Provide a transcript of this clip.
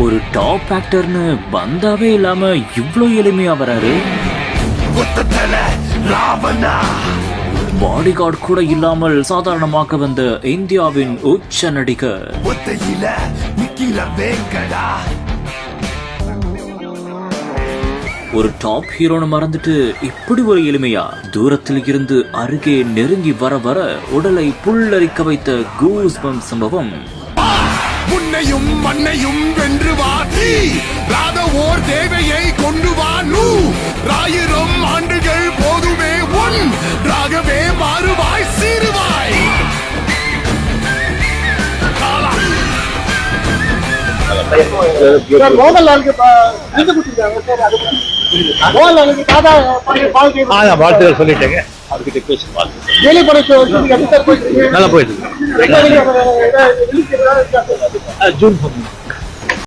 ஒரு டாப் ஆக்டர்னு பந்தாவே இல்லாம இவ்ளோ எளிமையா வராரு. பாடி கார்டு கூட இல்லாமல் சாதாரணமாக வந்த இந்தியாவின் உச்ச நடிகர். ஒரு டாப் ஹீரோன்னு மறந்துட்டு இப்படி ஒரு எளிமையா தூரத்தில் இருந்து அருகே நெருங்கி வர வர உடலை புல்லரிக்க வைத்த கூஸ் பம்ப் சம்பவம். உன்னையும் மண்ணையும் வென்று வாதி ராத ஓர் தேவையை கொண்டு வானு 1000 ஆண்டுகள் போதுமே உன் ராகவே மாறுவாய் சீருவாய். வாழ்த்துக்கள் சொல்லிட்டேங்க. அவர்கிட்ட பேசி நல்லா போயிட்டு ஜூன்